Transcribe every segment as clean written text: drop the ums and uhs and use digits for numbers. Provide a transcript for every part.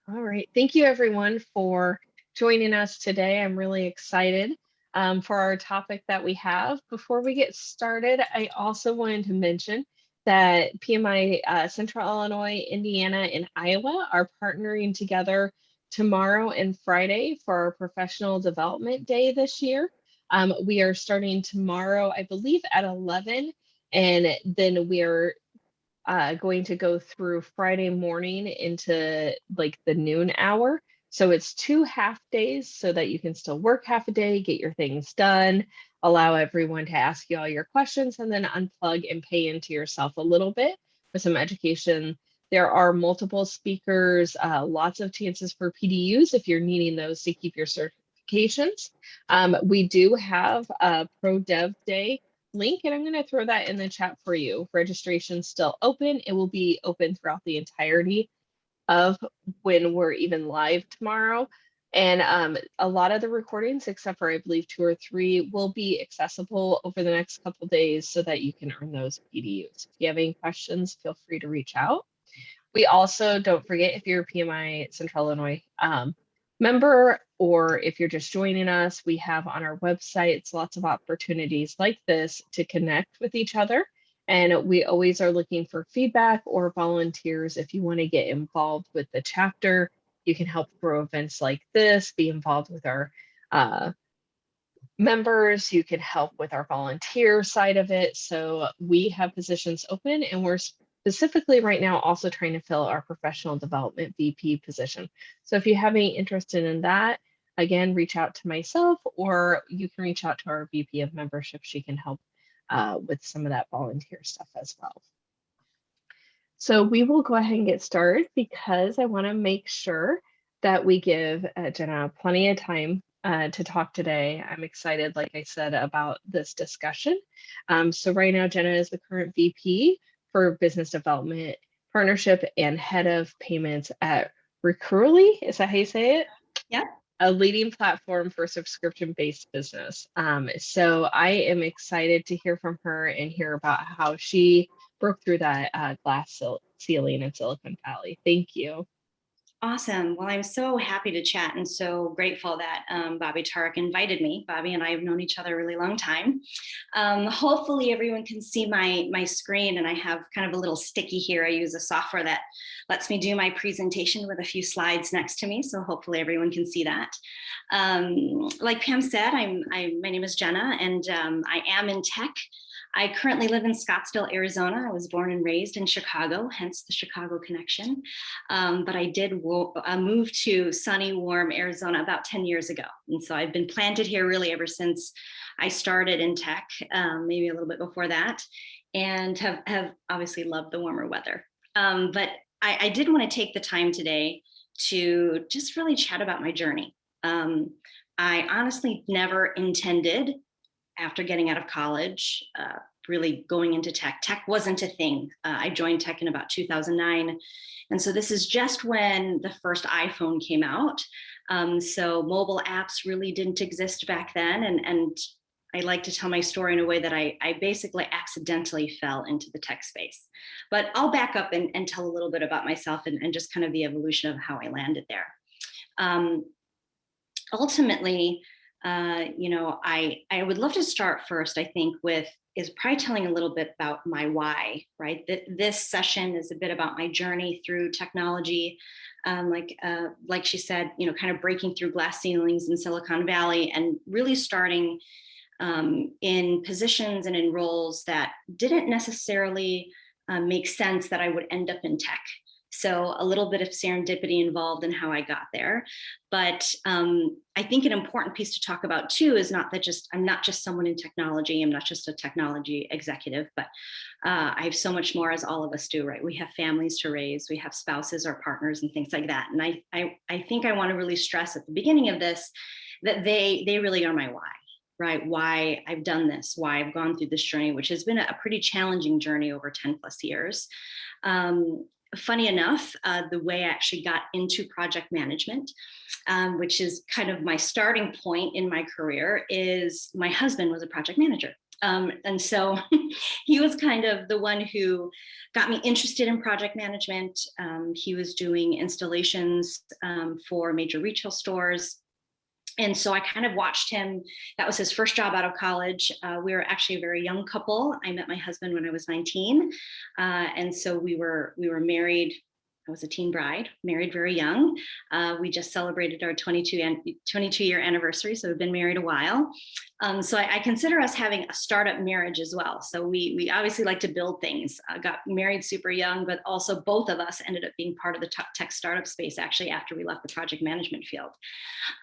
All right. Thank you, everyone, for joining us today. I'm really excited for our topic that we have. Before we get started, I also wanted to mention that PMI Central Illinois, Indiana, and Iowa are partnering together tomorrow and Friday for our Professional Development Day this year. We are starting tomorrow, I believe, at 11, and then we are going to go through Friday morning into like the noon hour. So it's 2 half days so that you can still work half a day, get your things done, allow everyone to ask you all your questions, and then unplug and pay into yourself a little bit with some education. There are multiple speakers, lots of chances for PDUs if you're needing those to keep your certifications. We do have a Pro Dev Day link, and I'm going to throw that in the chat for you. Registration's still open. It will be open throughout the entirety of when we're even live tomorrow. And a lot of the recordings, except for I believe 2 or 3, will be accessible over the next couple days so that you can earn those PDUs. If you have any questions, feel free to reach out. We also, don't forget, if you're a PMI Central Illinois member, or if you're just joining us, we have on our websites lots of opportunities like this to connect with each other. And we always are looking for feedback or volunteers. If you want to get involved with the chapter, you can help grow events like this, be involved with our members, you can help with our volunteer side of it. So we have positions open, and we're specifically right now also trying to fill our professional development VP position. So if you have any interest in that, again, reach out to myself, or you can reach out to our VP of membership. She can help with some of that volunteer stuff as well. So we will go ahead and get started because I want to make sure that we give Jenna plenty of time to talk today. I'm excited, like I said, about this discussion. So right now, Jenna is the current VP for Business Development, Partnership, and Head of Payments at Recurly. Is that how you say it? Yeah. A leading platform for subscription-based business. So I am excited to hear from her and hear about how she broke through that glass ceiling in Silicon Valley. Thank you. Awesome. Well, I'm so happy to chat and so grateful that Bobby Tarek invited me. Bobby and I have known each other a really long time. Hopefully everyone can see my screen, and I have kind of a little sticky here. I use a software that lets me do my presentation with a few slides next to me. So hopefully everyone can see that. Like Pam said, my name is Jenna, and I am in tech. I currently live in Scottsdale, Arizona. I was born and raised in Chicago, hence the Chicago connection. But I did move to sunny, warm Arizona about 10 years ago. And so I've been planted here really ever since I started in tech, maybe a little bit before that, and have obviously loved the warmer weather. But I did want to take the time today to just really chat about my journey. I honestly never intended, after getting out of college, really going into tech. Tech wasn't a thing. I joined tech in about 2009. And so this is just when the first iPhone came out. So mobile apps really didn't exist back then. And I like to tell my story in a way that I basically accidentally fell into the tech space. But I'll back up and tell a little bit about myself and just kind of the evolution of how I landed there. Ultimately, I would love to start first, I think, is probably telling a little bit about my why, right? This session is a bit about my journey through technology. Like she said, kind of breaking through glass ceilings in Silicon Valley and really starting in positions and in roles that didn't necessarily make sense that I would end up in tech. So a little bit of serendipity involved in how I got there. But I think an important piece to talk about too is I'm not just someone in technology. I'm not just a technology executive, but I have so much more, as all of us do, right? We have families to raise, we have spouses or partners and things like that. And I think I want to really stress at the beginning of this that they really are my why. Right? Why I've done this, why I've gone through this journey, which has been a pretty challenging journey over 10 plus years. Funny enough, the way I actually got into project management, which is kind of my starting point in my career, is my husband was a project manager. And so he was kind of the one who got me interested in project management. He was doing installations for major retail stores. And so I kind of watched him. That was his first job out of college. We were actually a very young couple. I met my husband when I was 19. And so we were married. I was a teen bride, married very young. We just celebrated our 22-year anniversary, so we've been married a while. So I consider us having a startup marriage as well. So we obviously like to build things. Got married super young, but also both of us ended up being part of the tech startup space actually after we left the project management field.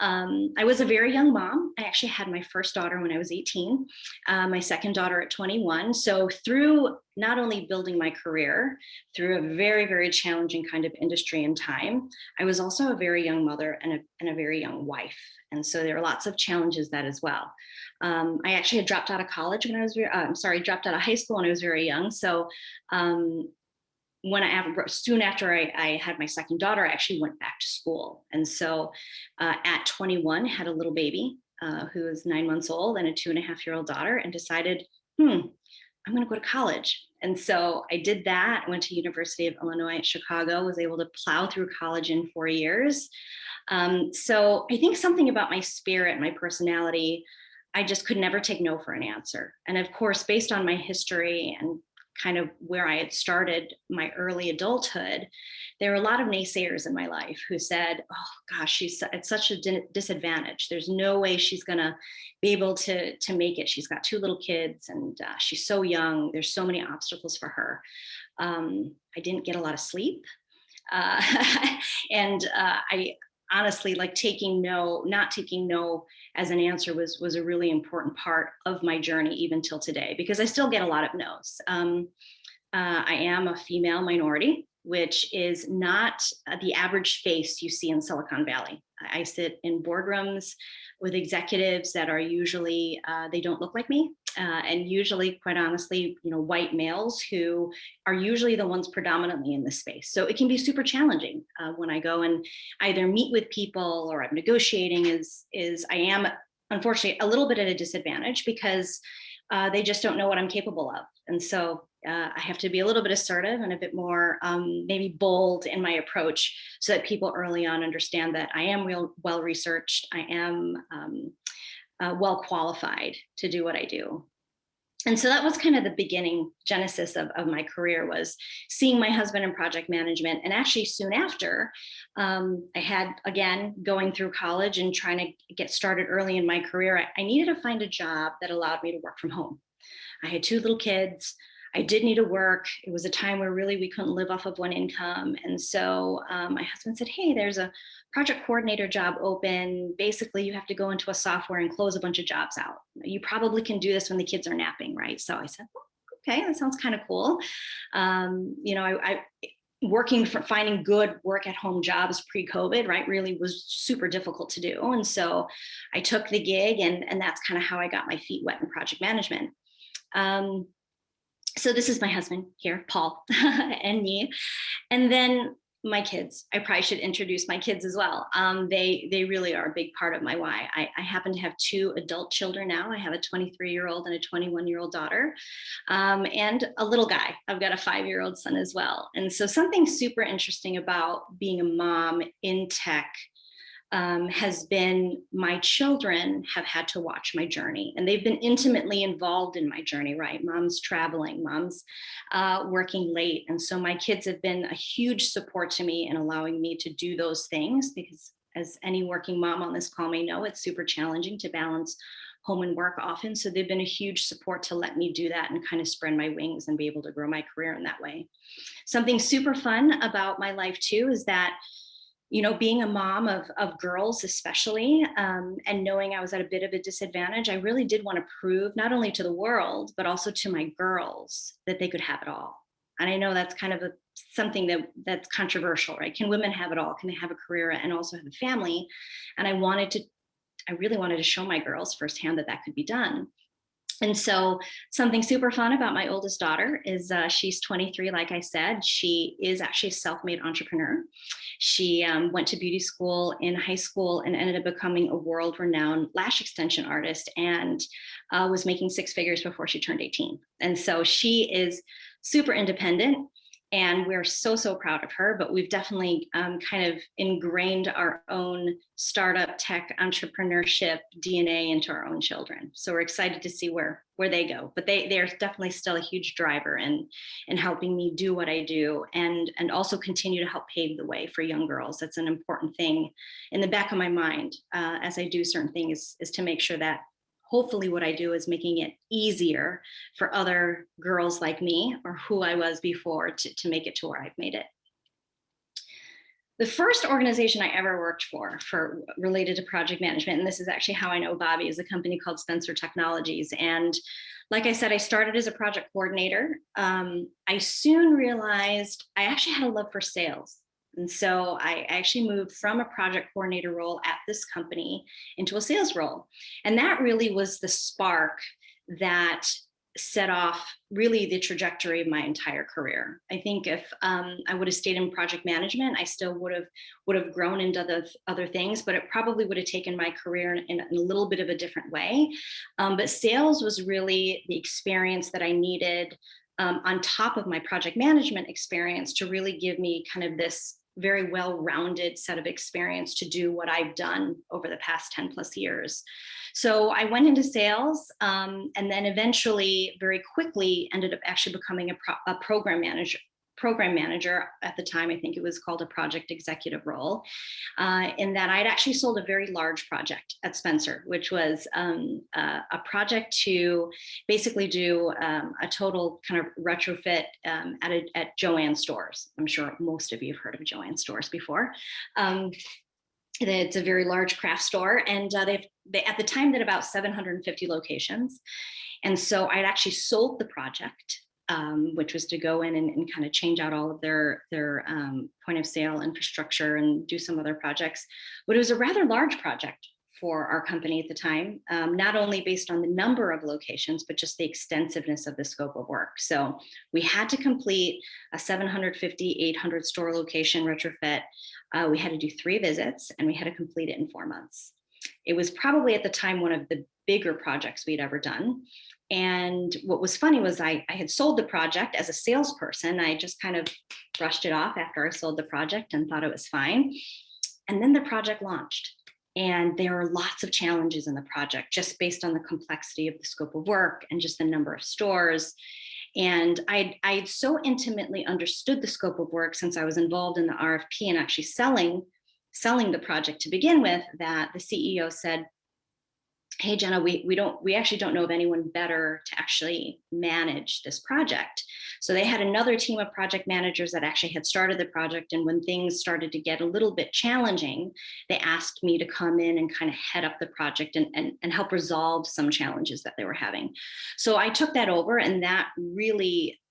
I was a very young mom. I actually had my first daughter when I was 18, my second daughter at 21. So through not only building my career through a very, very challenging kind of industry and time, I was also a very young mother and a very young wife. And so there are lots of challenges that as well. I actually had dropped out of college when I was dropped out of high school when I was very young. So soon after I had my second daughter, I actually went back to school. And so at 21, had a little baby who was 9 months old and a 2.5-year-old daughter, and decided, I'm going to go to college. And so I did that. I went to University of Illinois at Chicago, was able to plow through college in 4 years. So I think something about my spirit, my personality, I just could never take no for an answer. And of course, based on my history and kind of where I had started my early adulthood, there were a lot of naysayers in my life who said, oh gosh, she's at such a disadvantage. There's no way she's gonna be able to make it. She's got 2 little kids and she's so young. There's so many obstacles for her. I didn't get a lot of sleep. And I honestly, like not taking no as an answer was a really important part of my journey, even till today, because I still get a lot of no's. I am a female minority, which is not the average face you see in Silicon Valley. I sit in boardrooms with executives that are usually, they don't look like me. And usually, quite honestly, white males who are usually the ones predominantly in this space. So it can be super challenging when I go and either meet with people or I'm negotiating. I am unfortunately a little bit at a disadvantage because they just don't know what I'm capable of, and so I have to be a little bit assertive and a bit more maybe bold in my approach, so that people early on understand that I am well researched. I am well qualified to do what I do. And so that was kind of the beginning genesis of my career, was seeing my husband in project management. And actually soon after, I had, again, going through college and trying to get started early in my career, I needed to find a job that allowed me to work from home. I had 2 little kids. I did need to work. It was a time where really we couldn't live off of one income. And so my husband said, hey, there's a project coordinator job open. Basically, you have to go into a software and close a bunch of jobs out. You probably can do this when the kids are napping, right? So I said, okay, that sounds kind of cool. Finding good work at home jobs pre-COVID, right, really was super difficult to do. And so I took the gig, and that's kind of how I got my feet wet in project management. So this is my husband here, Paul, and me. And then my kids. I probably should introduce my kids as well. They really are a big part of my why. I happen to have 2 adult children now. I have a 23-year-old and a 21-year-old daughter, and a little guy. I've got a 5-year-old son as well. And so something super interesting about being a mom in tech has been my children have had to watch my journey, and they've been intimately involved in my journey, right? Mom's traveling, mom's working late. And so my kids have been a huge support to me in allowing me to do those things, because as any working mom on this call may know, it's super challenging to balance home and work often. So they've been a huge support to let me do that and kind of spread my wings and be able to grow my career in that way. Something super fun about my life too is that, being a mom of girls especially, and knowing I was at a bit of a disadvantage, I really did want to prove not only to the world, but also to my girls that they could have it all. And I know that's kind of something that's controversial, right? Can women have it all? Can they have a career and also have a family? And I really wanted to show my girls firsthand that could be done. And so something super fun about my oldest daughter is she's 23, like I said. She is actually a self-made entrepreneur. She went to beauty school in high school and ended up becoming a world-renowned lash extension artist, and was making six figures before she turned 18. And so she is super independent, and we're so, so proud of her. But we've definitely kind of ingrained our own startup tech entrepreneurship DNA into our own children. So we're excited to see where they go. But they're definitely still a huge driver in helping me do what I do, and also continue to help pave the way for young girls. That's an important thing in the back of my mind as I do certain things, is to make sure that hopefully what I do is making it easier for other girls like me, or who I was before, to make it to where I've made it. The first organization I ever worked for related to project management, and this is actually how I know Bobby, is a company called Spencer Technologies. And like I said, I started as a project coordinator. I soon realized I actually had a love for sales. And so I actually moved from a project coordinator role at this company into a sales role. And that really was the spark that set off really the trajectory of my entire career. I think if I would have stayed in project management, I still would have grown into other things, but it probably would have taken my career in a little bit of a different way. But sales was really the experience that I needed on top of my project management experience to really give me kind of this very well-rounded set of experience to do what I've done over the past 10 plus years. So I went into sales, and then eventually very quickly ended up actually becoming a program manager. At the time, I think it was called a project executive role, in that I'd actually sold a very large project at Spencer, which was a project to basically do a total kind of retrofit at Joann stores. I'm sure most of you have heard of Joann stores before. It's a very large craft store, and they at the time did about 750 locations. And so I'd actually sold the project, which was to go in and kind of change out all of their point of sale infrastructure and do some other projects. But it was a rather large project for our company at the time, not only based on the number of locations, but just the extensiveness of the scope of work. So we had to complete a 750, 800 store location retrofit. We had to do 3 visits, and we had to complete it in 4 months. It was probably at the time one of the bigger projects we'd ever done. And what was funny was I had sold the project as a salesperson. I just kind of brushed it off after I sold the project and thought it was fine. And then the project launched. And there were lots of challenges in the project, just based on the complexity of the scope of work and just the number of stores. And I'd so intimately understood the scope of work since I was involved in the RFP and actually selling the project to begin with, that the CEO said, "Hey, Jenna, we actually don't know of anyone better to actually manage this project." So they had another team of project managers that actually had started the project. And when things started to get a little bit challenging, they asked me to come in and kind of head up the project and help resolve some challenges that they were having. So I took that over, and that really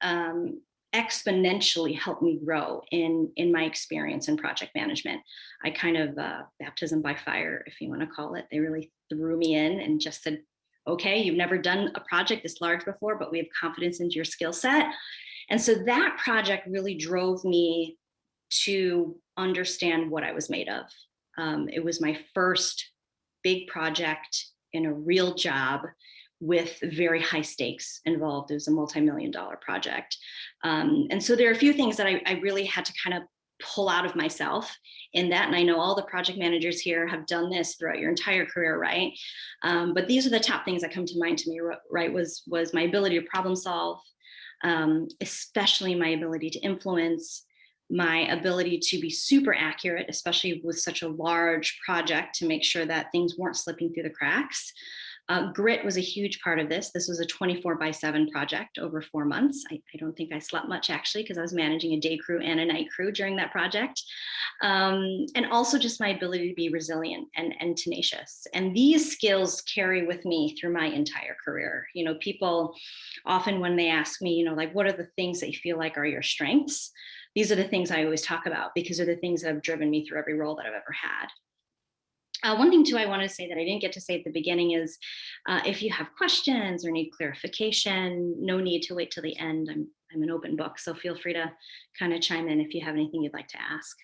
exponentially helped me grow in my experience in project management. I kind of baptism by fire, if you want to call it. They really threw me in and just said, "Okay, you've never done a project this large before, but we have confidence in your skill set." And so that project really drove me to understand what I was made of. It was my first big project in a real job with very high stakes involved. It was a multi-million-dollar project. And so there are a few things that I really had to kind of pull out of myself in that. And I know all the project managers here have done this throughout your entire career, right? But these are the top things that come to mind to me, right? Was my ability to problem solve, especially my ability to influence, my ability to be super accurate, especially with such a large project, to make sure that things weren't slipping through the cracks. Grit was a huge part of this. This was a 24/7 project over 4 months. I don't think I slept much, actually, because I was managing a day crew and a night crew during that project. And also just my ability to be resilient and tenacious. And these skills carry with me through my entire career. You know, people often, when they ask me, you know, like, what are the things that you feel like are your strengths? These are the things I always talk about, because they're the things that have driven me through every role that I've ever had. One thing too I want to say that I didn't get to say at the beginning is if you have questions or need clarification, no need to wait till the end. I'm an open book, so feel free to kind of chime in if you have anything you'd like to ask.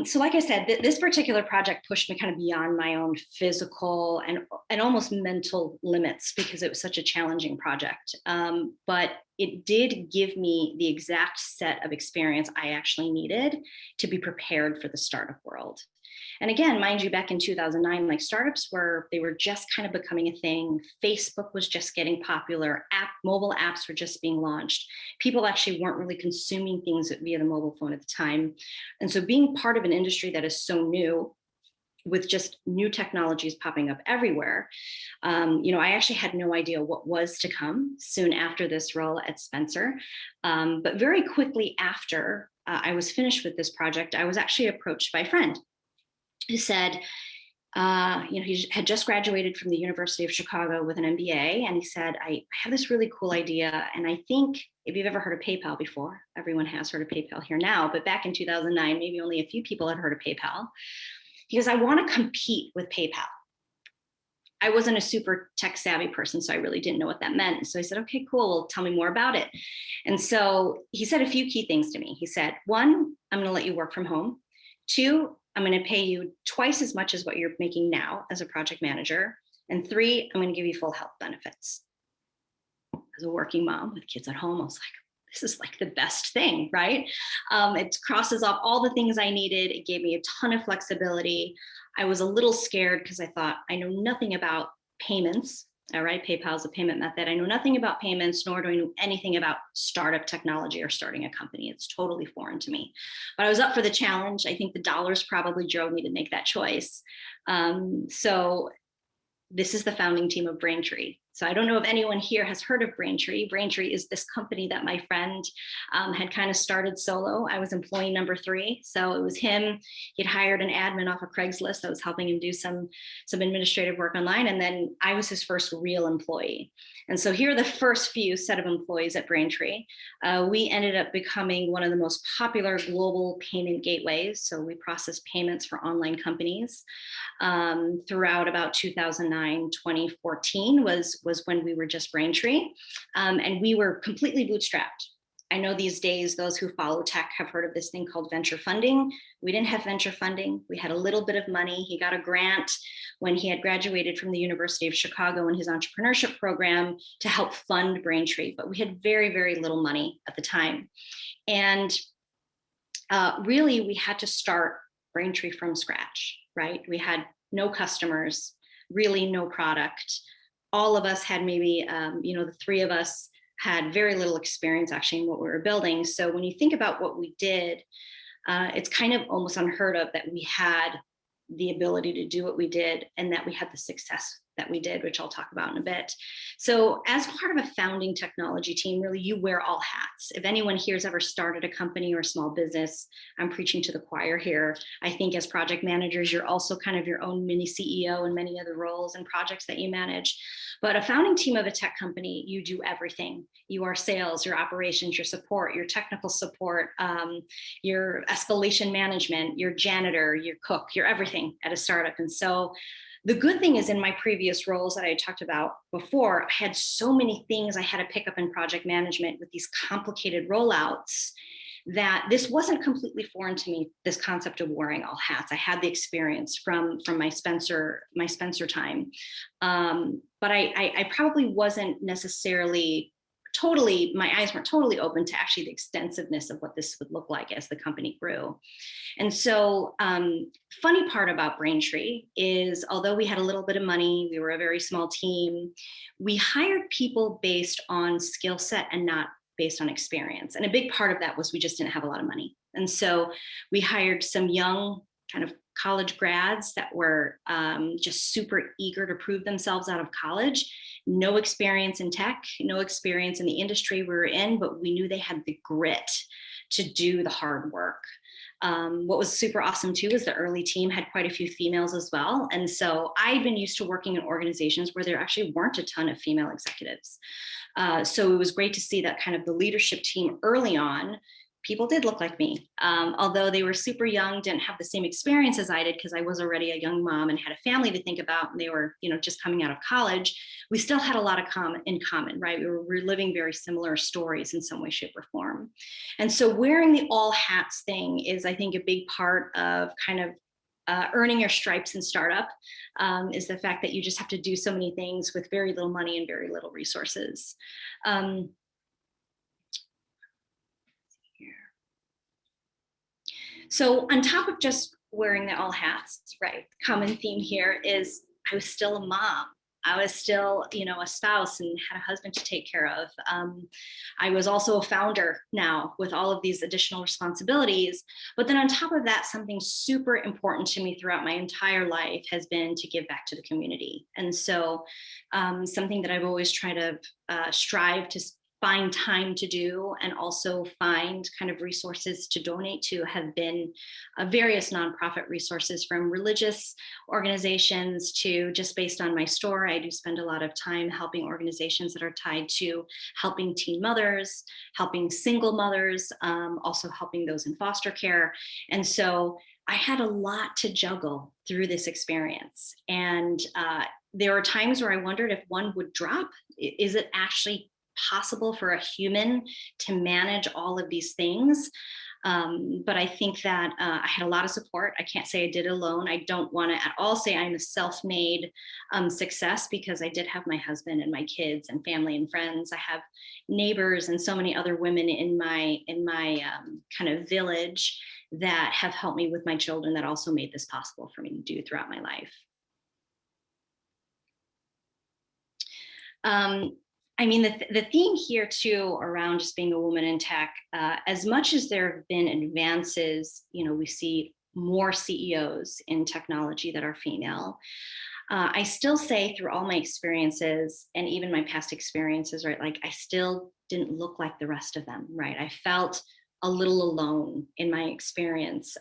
So like I said, this particular project pushed me kind of beyond my own physical and almost mental limits because it was such a challenging project. But it did give me the exact set of experience I actually needed to be prepared for the startup world. And again, mind you, back in 2009, like startups they were just kind of becoming a thing. Facebook was just getting popular. Mobile apps were just being launched. People actually weren't really consuming things via the mobile phone at the time. And so being part of an industry that is so new, with just new technologies popping up everywhere, I actually had no idea what was to come soon after this role at Spencer. But very quickly after I was finished with this project, I was actually approached by a friend who said, he had just graduated from the University of Chicago with an MBA. And he said, I have this really cool idea. And I think if you've ever heard of PayPal before, everyone has heard of PayPal here now, but back in 2009, maybe only a few people had heard of PayPal. He goes, I want to compete with PayPal. I wasn't a super tech savvy person, so I really didn't know what that meant. So I said, okay, cool. Well, tell me more about it. And so he said a few key things to me. He said, 1, I'm going to let you work from home. 2, I'm going to pay you twice as much as what you're making now as a project manager. And 3, I'm going to give you full health benefits. As a working mom with kids at home, I was like, this is like the best thing, right? It crosses off all the things I needed. It gave me a ton of flexibility. I was a little scared because I thought, I know nothing about payments. All right, PayPal is a payment method. I know nothing about payments, nor do I know anything about startup technology or starting a company. It's totally foreign to me. But I was up for the challenge. I think the dollars probably drove me to make that choice. So this is the founding team of Braintree. So I don't know if anyone here has heard of Braintree. Braintree is this company that my friend had kind of started solo. I was employee number 3. So it was him. He'd hired an admin off of Craigslist that was helping him do some administrative work online. And then I was his first real employee. And so here are the first few set of employees at Braintree. We ended up becoming one of the most popular global payment gateways. So we processed payments for online companies throughout about 2009, 2014 was when we were just Braintree. And we were completely bootstrapped. I know these days, those who follow tech have heard of this thing called venture funding. We didn't have venture funding. We had a little bit of money. He got a grant when he had graduated from the University of Chicago in his entrepreneurship program to help fund Braintree. But we had very, very little money at the time. And really, we had to start Braintree from scratch, right? We had no customers, really no product. All of us had maybe, the 3 of us had very little experience actually in what we were building. So when you think about what we did, it's kind of almost unheard of that we had the ability to do what we did and that we had the success that we did, which I'll talk about in a bit. So as part of a founding technology team, really you wear all hats. If anyone here has ever started a company or a small business, I'm preaching to the choir here. I think as project managers, you're also kind of your own mini CEO and many other roles and projects that you manage. But a founding team of a tech company, you do everything. You are sales, your operations, your support, your technical support, your escalation management, your janitor, your cook, your everything at a startup. And so the good thing is in my previous roles that I talked about before, I had so many things I had to pick up in project management with these complicated rollouts that this wasn't completely foreign to me, this concept of wearing all hats. I had the experience from my Spencer time. But I probably wasn't necessarily my eyes weren't totally open to actually the extensiveness of what this would look like as the company grew. And so funny part about Braintree is, although we had a little bit of money, we were a very small team, we hired people based on skill set and not based on experience. And a big part of that was we just didn't have a lot of money. And so we hired some young kind of college grads that were just super eager to prove themselves out of college. No experience in tech, no experience in the industry we were in, but we knew they had the grit to do the hard work. What was super awesome too is the early team had quite a few females as well. And so I'd been used to working in organizations where there actually weren't a ton of female executives. So it was great to see that kind of the leadership team early on people did look like me. Although they were super young, didn't have the same experience as I did because I was already a young mom and had a family to think about. And they were, just coming out of college. We still had a lot in common, right? We were living very similar stories in some way, shape, or form. And so wearing the all hats thing is, I think, a big part of kind of earning your stripes in startup, is the fact that you just have to do so many things with very little money and very little resources. So on top of just wearing the all hats, right? Common theme here is I was still a mom. I was still, a spouse and had a husband to take care of. I was also a founder now with all of these additional responsibilities. But then on top of that, something super important to me throughout my entire life has been to give back to the community. And so something that I've always tried to strive to find time to do and also find kind of resources to donate to have been various nonprofit resources, from religious organizations to just based on my store. I do spend a lot of time helping organizations that are tied to helping teen mothers, helping single mothers, also helping those in foster care. And so I had a lot to juggle through this experience. And there were times where I wondered if one would drop. Is it actually possible for a human to manage all of these things? But I think that I had a lot of support. I can't say I did it alone. I don't want to at all say I'm a self-made success, because I did have my husband and my kids and family and friends. I have neighbors and so many other women in my kind of village that have helped me with my children, that also made this possible for me to do throughout my life. I mean, the theme here too around just being a woman in tech, as much as there have been advances, we see more CEOs in technology that are female. I still say through all my experiences and even my past experiences, right, like I still didn't look like the rest of them, right? I felt a little alone in my experience.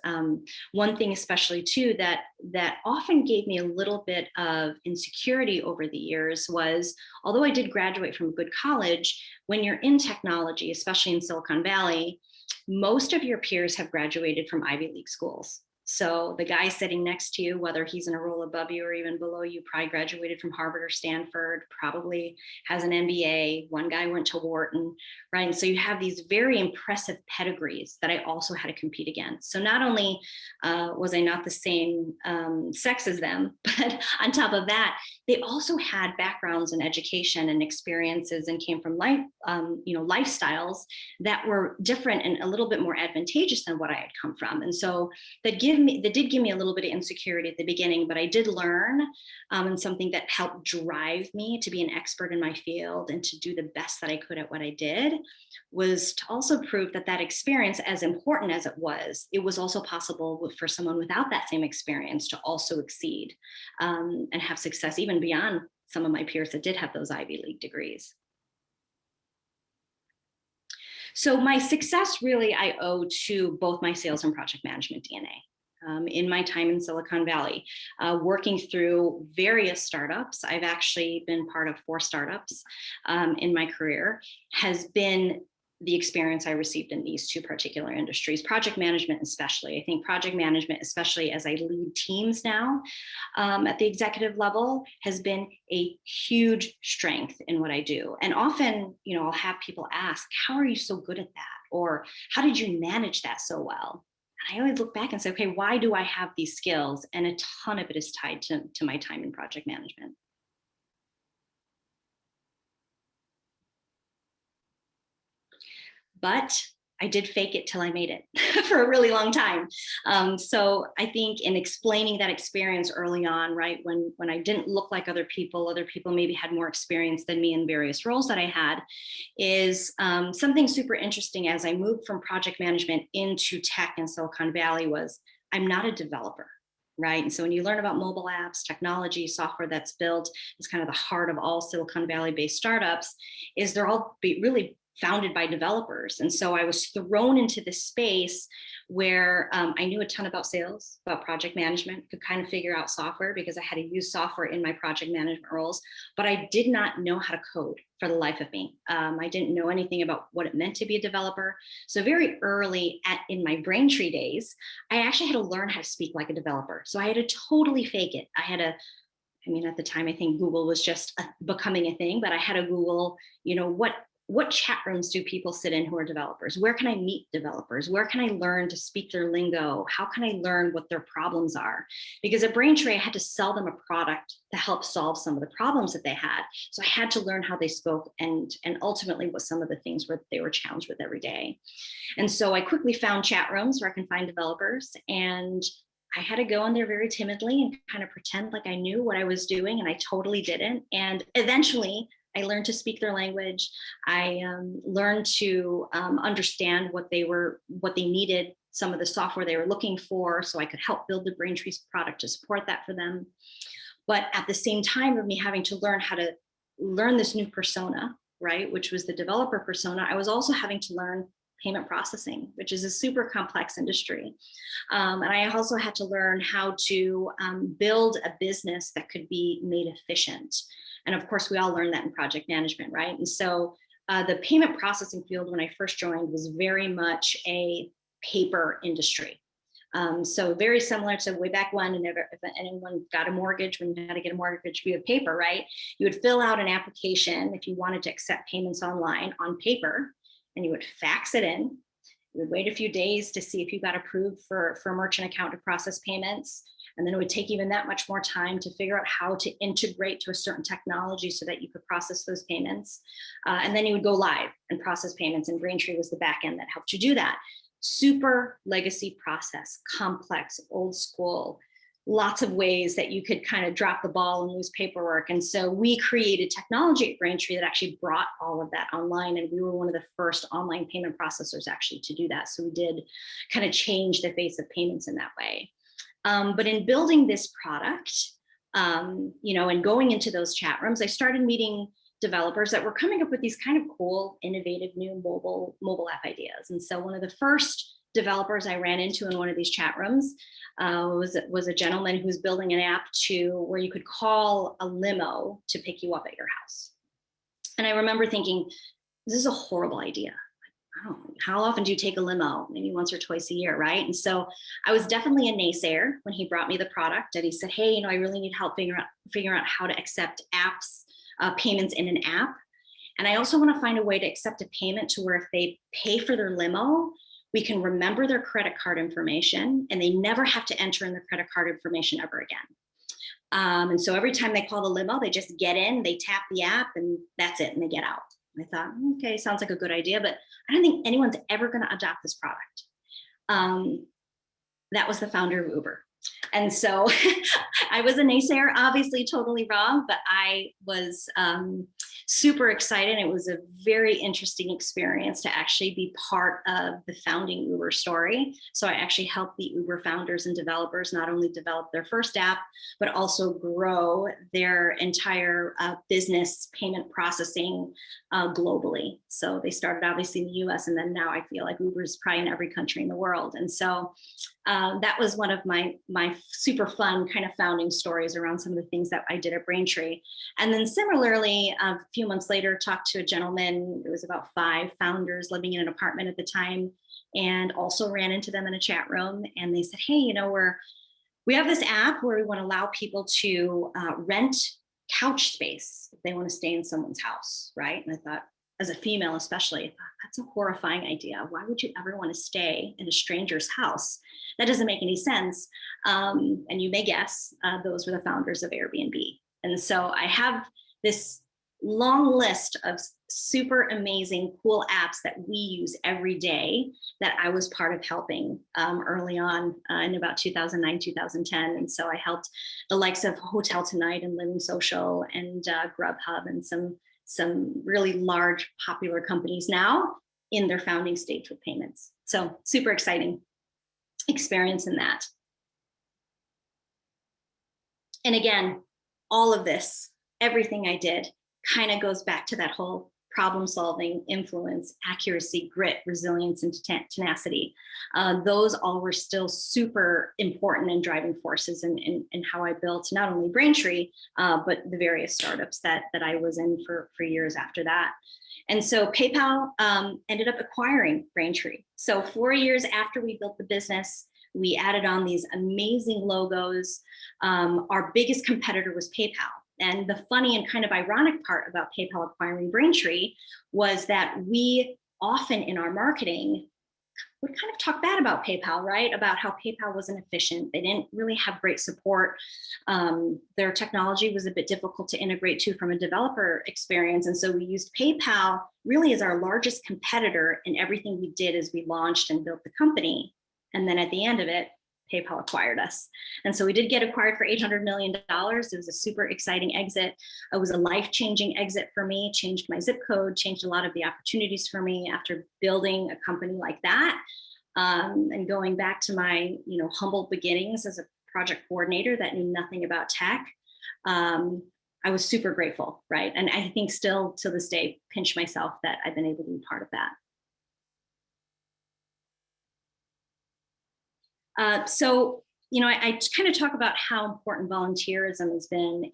One thing especially too that often gave me a little bit of insecurity over the years was, although I did graduate from a good college, when you're in technology, especially in Silicon Valley, most of your peers have graduated from Ivy League schools. So the guy sitting next to you, whether he's in a role above you or even below you, probably graduated from Harvard or Stanford, probably has an MBA. One guy went to Wharton, right? And so you have these very impressive pedigrees that I also had to compete against. So not only was I not the same sex as them, but on top of that, they also had backgrounds in education and experiences and came from lifestyles that were different and a little bit more advantageous than what I had come from. And so that did give me a little bit of insecurity at the beginning, but I did learn, and something that helped drive me to be an expert in my field and to do the best that I could at what I did, was to also prove that experience, as important as it was also possible for someone without that same experience to also exceed and have success even beyond some of my peers that did have those Ivy League degrees. So my success really I owe to both my sales and project management DNA. In my time in Silicon Valley, working through various startups. I've actually been part of 4 startups in my career, has been the experience I received in these 2 particular industries, project management especially. I think project management, especially as I lead teams now at the executive level, has been a huge strength in what I do. And often, I'll have people ask, how are you so good at that? Or how did you manage that so well? And I always look back and say, okay, why do I have these skills? And a ton of it is tied to my time in project management. But I did fake it till I made it for a really long time. So I think in explaining that experience early on, right, when I didn't look like other people maybe had more experience than me in various roles that I had, is something super interesting as I moved from project management into tech in Silicon Valley was, I'm not a developer. Right. And so when you learn about mobile apps, technology, software that's built, it's kind of the heart of all Silicon Valley based startups, is they're all really founded by developers. And so I was thrown into this space where I knew a ton about sales, about project management, could kind of figure out software because I had to use software in my project management roles, but I did not know how to code for the life of me. I didn't know anything about what it meant to be a developer. So very early in my Braintree days, I actually had to learn how to speak like a developer. So I had to totally fake it. I mean, at the time, I think Google was just becoming a thing, but I had to Google, what chat rooms do people sit in who are developers? Where can I meet developers? Where can I learn to speak their lingo? How can I learn what their problems are? Because at Braintree, I had to sell them a product to help solve some of the problems that they had. So I had to learn how they spoke and ultimately what some of the things were they were challenged with every day. And so I quickly found chat rooms where I can find developers, and I had to go in there very timidly and kind of pretend like I knew what I was doing, and I totally didn't. And eventually, I learned to speak their language. I learned to understand what they needed, some of the software they were looking for, so I could help build the Braintree product to support that for them. But at the same time of me having to learn how to learn this new persona, right, which was the developer persona, I was also having to learn payment processing, which is a super complex industry. And I also had to learn how to build a business that could be made efficient. And of course, we all learned that in project management, right? And so the payment processing field when I first joined was very much a paper industry. So very similar to way back when, and if anyone got a mortgage, when you had to get a mortgage via paper, right? You would fill out an application if you wanted to accept payments online on paper, and you would fax it in. You would wait a few days to see if you got approved for a merchant account to process payments. And then it would take even that much more time to figure out how to integrate to a certain technology so that you could process those payments. And then you would go live and process payments, and Braintree was the back end that helped you do that. Super legacy process, complex, old school, lots of ways that you could kind of drop the ball and lose paperwork. And so we created technology at Braintree that actually brought all of that online. And we were one of the first online payment processors actually to do that. So we did kind of change the face of payments in that way. But in building this product, and going into those chat rooms, I started meeting developers that were coming up with these kind of cool, innovative new mobile app ideas. And so one of the first developers I ran into in one of these chat rooms was a gentleman who was building an app where you could call a limo to pick you up at your house. And I remember thinking, this is a horrible idea. Oh, how often do you take a limo? Maybe once or twice a year, right? And so I was definitely a naysayer when he brought me the product, and he said, hey, I really need help figuring out how to accept apps, payments in an app. And I also want to find a way to accept a payment to where if they pay for their limo, we can remember their credit card information and they never have to enter in their credit card information ever again. And so every time they call the limo, they just get in, they tap the app, and that's it, and they get out. I thought, okay, sounds like a good idea, but I don't think anyone's ever going to adopt this product. That was the founder of Uber. And so I was a naysayer, obviously totally wrong, but I was super excited. It was a very interesting experience to actually be part of the founding Uber story. So I actually helped the Uber founders and developers not only develop their first app, but also grow their entire business payment processing globally. So they started obviously in the US, and then now I feel like Uber is probably in every country in the world. And so that was one of my super fun kind of founding stories around some of the things that I did at Braintree. And then similarly, a few months later, talked to a gentleman. It was about 5 founders living in an apartment at the time, and also ran into them in a chat room. And they said, hey, we have this app where we want to allow people to rent couch space if they want to stay in someone's house, right? And I thought, as a female especially, I thought, that's a horrifying idea. Why would you ever want to stay in a stranger's house? That doesn't make any sense. And you may guess, those were the founders of Airbnb. And so I have this long list of super amazing, cool apps that we use every day that I was part of helping early on in about 2009, 2010. And so I helped the likes of Hotel Tonight and Living Social and Grubhub and some really large popular companies now in their founding stage with payments. So super exciting experience in that. And again, all of this, everything I did kind of goes back to that whole problem solving, influence, accuracy, grit, resilience, and tenacity. Those all were still super important and driving forces in how I built not only Braintree, but the various startups that I was in for years after that. And so PayPal ended up acquiring Braintree. So 4 years after we built the business, we added on these amazing logos. Our biggest competitor was PayPal. And the funny and kind of ironic part about PayPal acquiring Braintree was that we often in our marketing would kind of talk bad about PayPal, right? About how PayPal wasn't efficient. They didn't really have great support. Their technology was a bit difficult to integrate to from a developer experience. And so we used PayPal really as our largest competitor in everything we did as we launched and built the company. And then at the end of it, PayPal acquired us. And so we did get acquired for $800 million. It was a super exciting exit. It was a life-changing exit for me, changed my zip code, changed a lot of the opportunities for me after building a company like that. And going back to my humble beginnings as a project coordinator that knew nothing about tech, I was super grateful, right? And I think still to this day, pinch myself that I've been able to be part of that. So, I kind of talk about how important volunteerism has been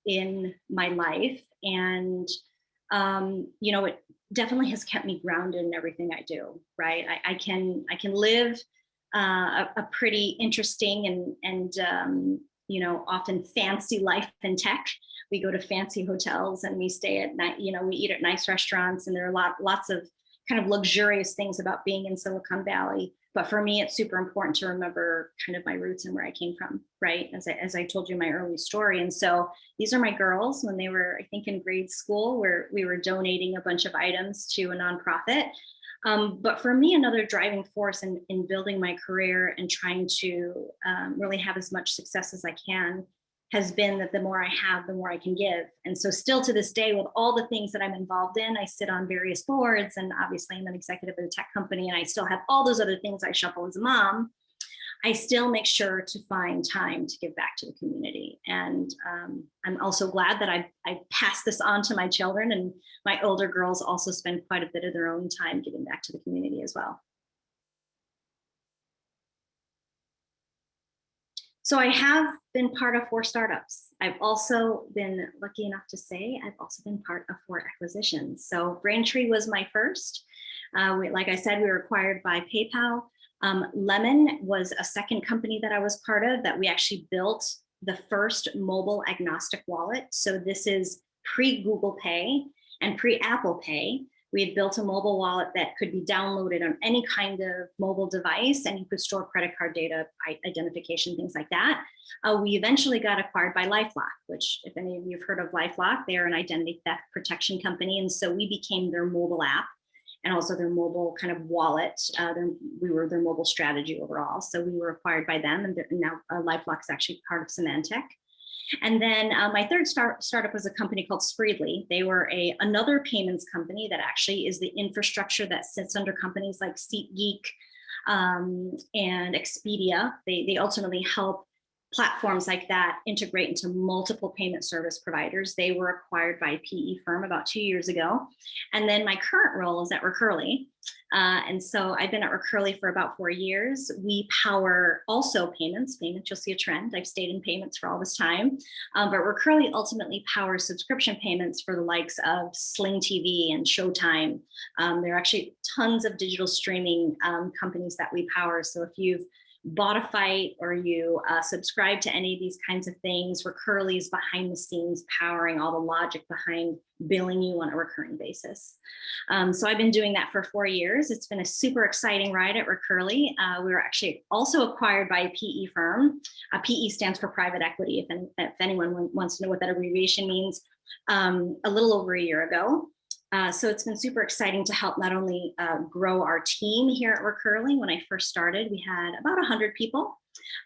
in my life. And, it definitely has kept me grounded in everything I do, right? I can live a pretty interesting and often fancy life in tech. We go to fancy hotels and we stay at night, we eat at nice restaurants, and there are lots of kind of luxurious things about being in Silicon Valley. But for me, it's super important to remember kind of my roots and where I came from, right? As I told you my early story. And so these are my girls when they were, I think, in grade school, where we were donating a bunch of items to a nonprofit. But for me, another driving force in building my career and trying to really have as much success as I can has been that the more I have, the more I can give. And so still to this day, with all the things that I'm involved in, I sit on various boards, and obviously I'm an executive of a tech company, and I still have all those other things I shuffle as a mom. I still make sure to find time to give back to the community. And I'm also glad that I passed this on to my children, and my older girls also spend quite a bit of their own time giving back to the community as well. So I have been part of 4 startups. I've also been lucky enough to say I've also been part of 4 acquisitions. So Braintree was my first. Like I said, we were acquired by PayPal. Lemon was a second company that I was part of that we actually built the first mobile agnostic wallet. So this is pre-Google Pay and pre-Apple Pay. We had built a mobile wallet that could be downloaded on any kind of mobile device, and you could store credit card data, identification, things like that. We eventually got acquired by LifeLock, which, if any of you have heard of LifeLock, they're an identity theft protection company. And so we became their mobile app and also their mobile kind of wallet. We were their mobile strategy overall. So we were acquired by them, and now LifeLock is actually part of Symantec. And then my third startup was a company called Spreedly. They were another payments company that actually is the infrastructure that sits under companies like SeatGeek and Expedia. They ultimately help platforms like that integrate into multiple payment service providers. They were acquired by a PE firm about 2 years ago. And then my current role is at Recurly. And so I've been at Recurly for about 4 years. We power also payments. You'll see a trend. I've stayed in payments for all this time. But Recurly ultimately powers subscription payments for the likes of Sling TV and Showtime. There are actually tons of digital streaming companies that we power. So if you've bought a fight or you subscribe to any of these kinds of things, Recurly is behind the scenes powering all the logic behind billing you on a recurring basis. So I've been doing that for 4 years. It's been a super exciting ride at Recurly. We were actually also acquired by a PE firm. PE stands for private equity, if anyone wants to know what that abbreviation means, a little over a year ago. So it's been super exciting to help not only grow our team here at Recurly. When I first started, we had about 100 people.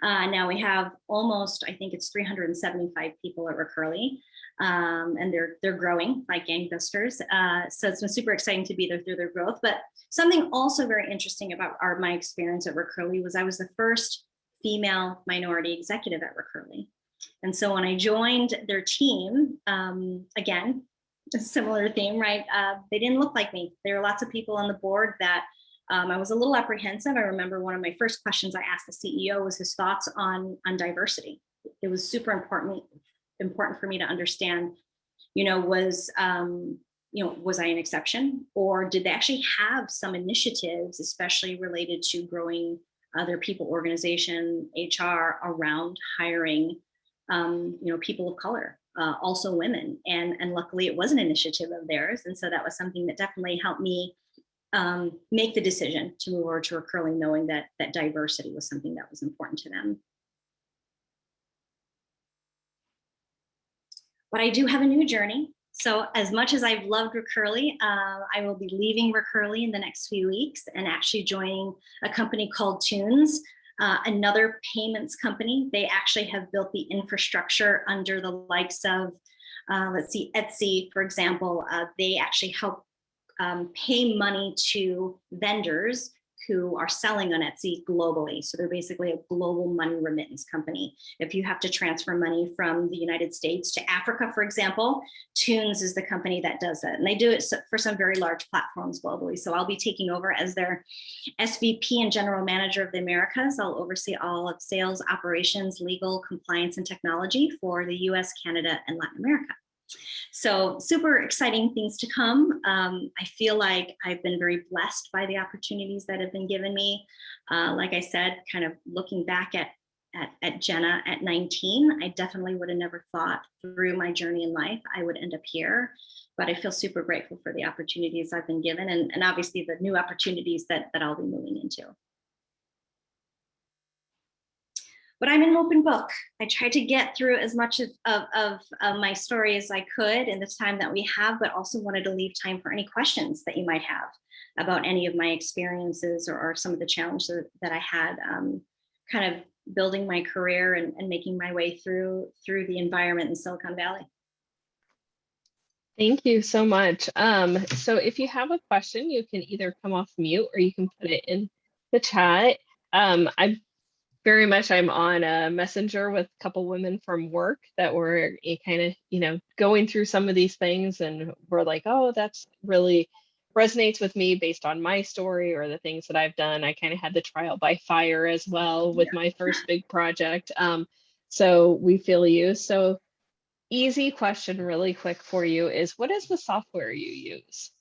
Now we have almost, I think it's 375 people at Recurly, and they're growing like gangbusters. So it's been super exciting to be there through their growth. But something also very interesting about my experience at Recurly was I was the first female minority executive at Recurly. And so when I joined their team, again, a similar theme, right? They didn't look like me. There were lots of people on the board that I was a little apprehensive. I remember one of my first questions I asked the CEO was his thoughts on diversity. It was super important for me to understand, was was I an exception, or did they actually have some initiatives, especially related to growing their people organization, HR, around hiring, people of color, also women, and luckily it was an initiative of theirs, and so that was something that definitely helped me make the decision to move over to Recurly, knowing that diversity was something that was important to them. But I do have a new journey. So as much as I've loved Recurly, I will be leaving Recurly in the next few weeks and actually joining a company called Tunes, another payments company. They actually have built the infrastructure under the likes of, Etsy, for example. They actually help pay money to vendors who are selling on Etsy globally. So they're basically a global money remittance company. If you have to transfer money from the United States to Africa, for example, Tunes is the company that does it. And they do it for some very large platforms globally. So I'll be taking over as their SVP and General Manager of the Americas. I'll oversee all of sales, operations, legal, compliance, and technology for the US, Canada, and Latin America. So super exciting things to come. I feel like I've been very blessed by the opportunities that have been given me. Like I said, kind of looking back at Jenna at 19, I definitely would have never thought through my journey in life I would end up here. But I feel super grateful for the opportunities I've been given, and obviously the new opportunities that I'll be moving into. But I'm an open book. I tried to get through as much of my story as I could in the time that we have, but also wanted to leave time for any questions that you might have about any of my experiences or some of the challenges that I had kind of building my career and making my way through the environment in Silicon Valley. Thank you so much. So if you have a question, you can either come off mute or you can put it in the chat. I'm on a messenger with a couple women from work that were kind of, going through some of these things, and we're like, oh, that's really resonates with me based on my story or the things that I've done. I kind of had the trial by fire as well with my first big project. So we feel you. So easy question really quick for you is, what is the software you use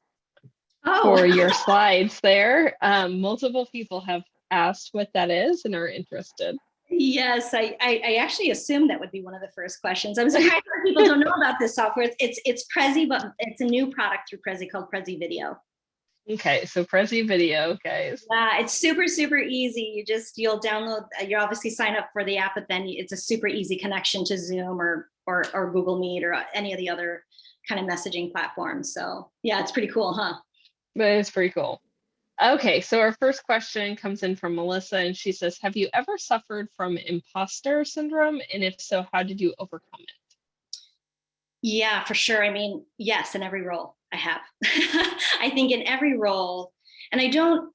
for your slides there? Multiple people have asked what that is and are interested. Yes, I actually assumed that would be one of the first questions. I'm surprised people don't know about this software. It's Prezi, but it's a new product through Prezi called Prezi Video. Okay, so Prezi Video, guys. Yeah, it's super, super easy. You'll download, you obviously sign up for the app, but then it's a super easy connection to Zoom or Google Meet or any of the other kind of messaging platforms. So yeah, it's pretty cool, huh? But it's pretty cool. Okay, so our first question comes in from Melissa, and she says, have you ever suffered from imposter syndrome? And if so, how did you overcome it? Yeah, for sure. I mean, yes, in every role I have. I think in every role, and I don't,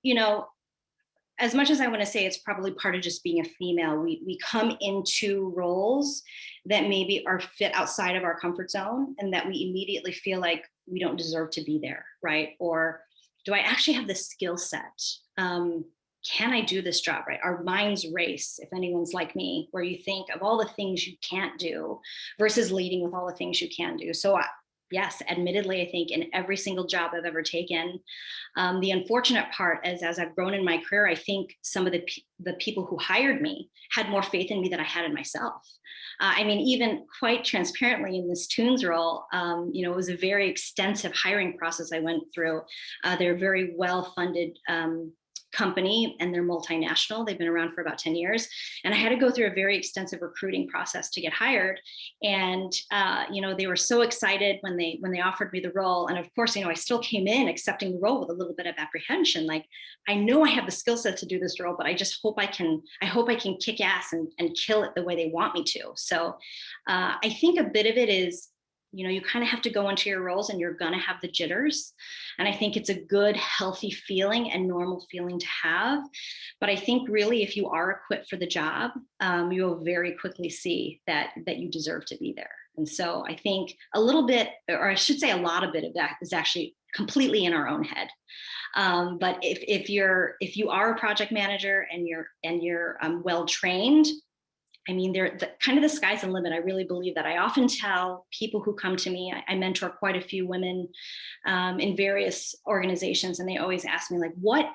as much as I want to say it's probably part of just being a female, we come into roles that maybe are fit outside of our comfort zone and that we immediately feel like we don't deserve to be there, right? Or do I actually have the skill set? Can I do this job, right? Our minds race, if anyone's like me, where you think of all the things you can't do versus leading with all the things you can do. So yes, admittedly, I think in every single job I've ever taken, the unfortunate part is as I've grown in my career, I think some of the people who hired me had more faith in me than I had in myself. I mean, even quite transparently in this Tunes role, it was a very extensive hiring process I went through. They're very well-funded company and they're multinational. They've been around for about 10 years. And I had to go through a very extensive recruiting process to get hired. And, they were so excited when they offered me the role. And of course, I still came in accepting the role with a little bit of apprehension. Like, I know I have the skill set to do this role, but I just hope I can kick ass and kill it the way they want me to. So I think a bit of it is, you kind of have to go into your roles and you're going to have the jitters. And I think it's a good, healthy feeling and normal feeling to have. But I think really, if you are equipped for the job, you will very quickly see that you deserve to be there. And so I think a little bit, or I should say a lot of it of that is actually completely in our own head. But if you are a project manager and you're well trained, I mean, kind of the sky's the limit. I really believe that. I often tell people who come to me, I mentor quite a few women in various organizations, and they always ask me, like, what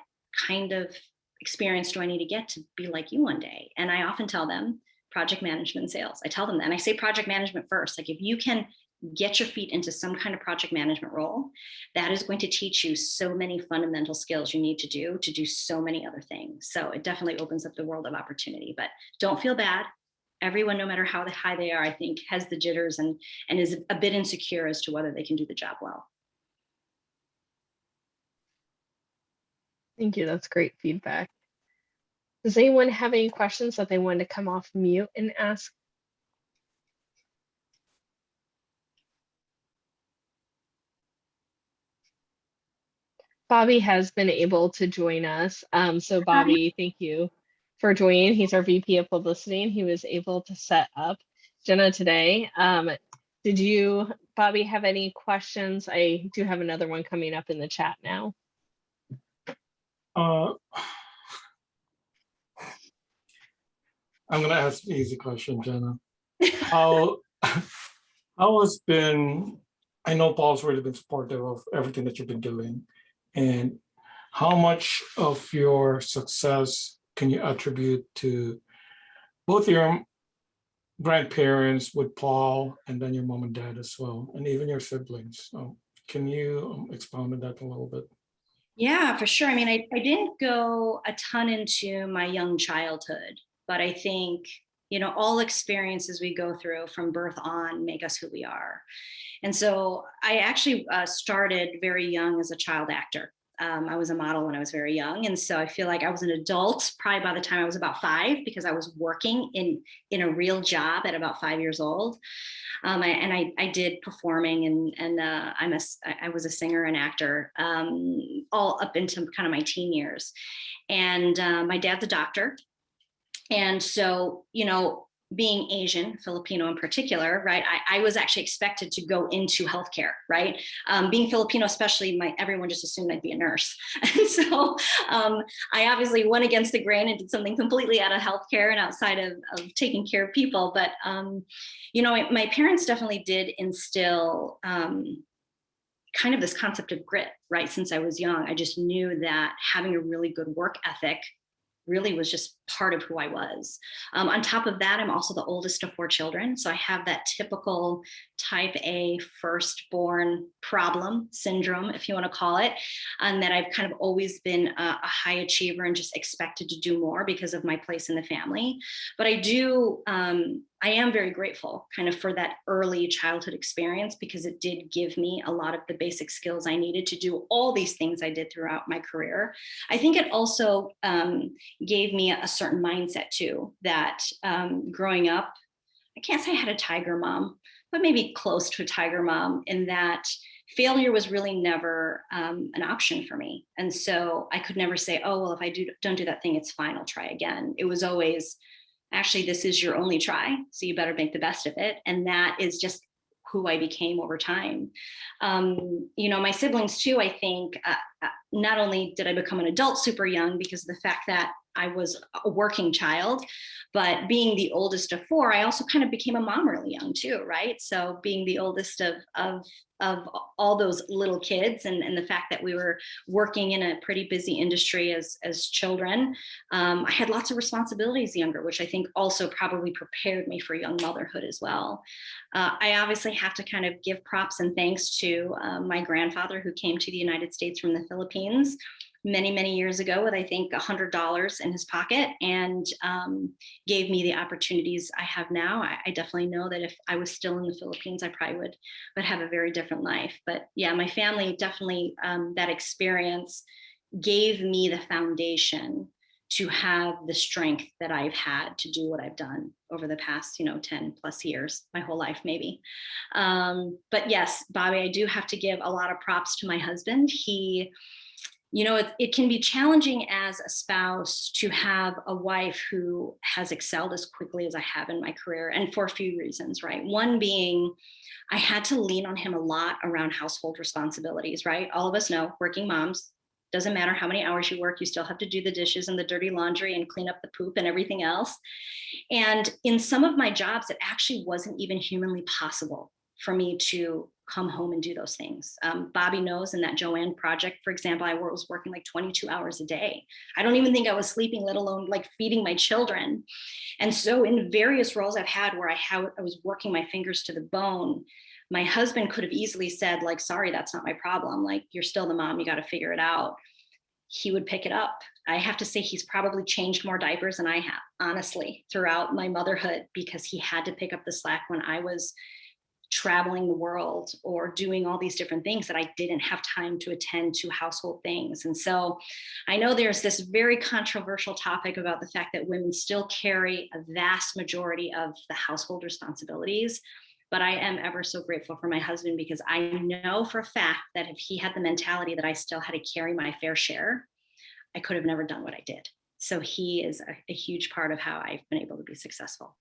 kind of experience do I need to get to be like you one day? And I often tell them project management and sales. I tell them that, and I say project management first. Like, if you can get your feet into some kind of project management role, that is going to teach you so many fundamental skills you need to do so many other things. So it definitely opens up the world of opportunity, but don't feel bad. Everyone, no matter how high they are, I think has the jitters and is a bit insecure as to whether they can do the job well. Thank you. That's great feedback. Does anyone have any questions that they want to come off mute and ask? Bobby has been able to join us. So Bobby, thank you for joining. He's our VP of Publicity, and he was able to set up Jenna today. Did you, Bobby, have any questions? I do have another one coming up in the chat now. I'm going to ask an easy question, Jenna. How has been, I know Paul's really been supportive of everything that you've been doing, and how much of your success can you attribute to both your grandparents with Paul and then your mom and dad as well, and even your siblings? Can you expound on that a little bit? Yeah, for sure. I mean, I didn't go a ton into my young childhood, but I think, all experiences we go through from birth on make us who we are. And so I actually started very young as a child actor. I was a model when I was very young. And so I feel like I was an adult probably by the time I was about 5, because I was working in a real job at about 5 years old. I did performing and I was a singer and actor all up into kind of my teen years. And my dad's a doctor. And so, being Asian, Filipino in particular, right, I was actually expected to go into healthcare, right? Being Filipino, especially, everyone just assumed I'd be a nurse. And so I obviously went against the grain and did something completely out of healthcare and outside of taking care of people. But, my parents definitely did instill kind of this concept of grit, right? Since I was young, I just knew that having a really good work ethic really was just part of who I was. On top of that, I'm also the oldest of 4 children. So I have that typical type A firstborn problem syndrome, if you want to call it, and that I've kind of always been a high achiever and just expected to do more because of my place in the family. But I am very grateful kind of for that early childhood experience, because it did give me a lot of the basic skills I needed to do all these things I did throughout my career. I think it also gave me a certain mindset too, that growing up, I can't say I had a tiger mom, but maybe close to a tiger mom, in that failure was really never an option for me. And so I could never say, oh, well, if I don't do that thing, it's fine, I'll try again. It was always, actually, this is your only try, so you better make the best of it. And that is just who I became over time. My siblings too, I think, not only did I become an adult super young because of the fact that I was a working child, but being the oldest of 4, I also kind of became a mom really young too, right? So being the oldest of all those little kids, and the fact that we were working in a pretty busy industry as children, I had lots of responsibilities younger, which I think also probably prepared me for young motherhood as well. I obviously have to kind of give props and thanks to my grandfather, who came to the United States from the Philippines many, many years ago with, I think, $100 in his pocket, and gave me the opportunities I have now. I definitely know that if I was still in the Philippines, I probably would have a very different life. But yeah, my family definitely, that experience gave me the foundation to have the strength that I've had to do what I've done over the past, 10 plus years, my whole life, maybe. But yes, Bobby, I do have to give a lot of props to my husband. He You know, it can be challenging as a spouse to have a wife who has excelled as quickly as I have in my career, and for a few reasons, right? One being, I had to lean on him a lot around household responsibilities, right? All of us know, working moms, doesn't matter how many hours you work, you still have to do the dishes and the dirty laundry and clean up the poop and everything else. And in some of my jobs, it actually wasn't even humanly possible for me to come home and do those things. Bobby knows, in that Joanne project, for example, I was working like 22 hours a day. I don't even think I was sleeping, let alone like feeding my children. And so in various roles I've had where I was working my fingers to the bone, my husband could have easily said, like, sorry, that's not my problem. Like, you're still the mom, you got to figure it out. He would pick it up. I have to say, he's probably changed more diapers than I have, honestly, throughout my motherhood, because he had to pick up the slack when I was traveling the world or doing all these different things that I didn't have time to attend to household things. And so I know there's this very controversial topic about the fact that women still carry a vast majority of the household responsibilities. But I am ever so grateful for my husband, because I know for a fact that if he had the mentality that I still had to carry my fair share, I could have never done what I did. So he is a huge part of how I've been able to be successful.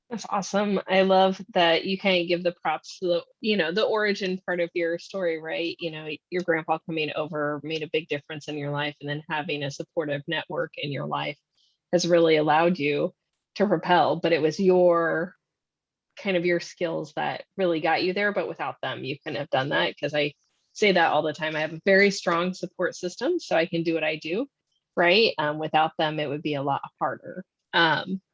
That's awesome. I love that you kind of give the props to the origin part of your story, right? Your grandpa coming over made a big difference in your life, and then having a supportive network in your life has really allowed you to propel. But it was your skills that really got you there, but without them, you couldn't have done that. Because I say that all the time. I have a very strong support system, so I can do what I do, right? Without them, it would be a lot harder.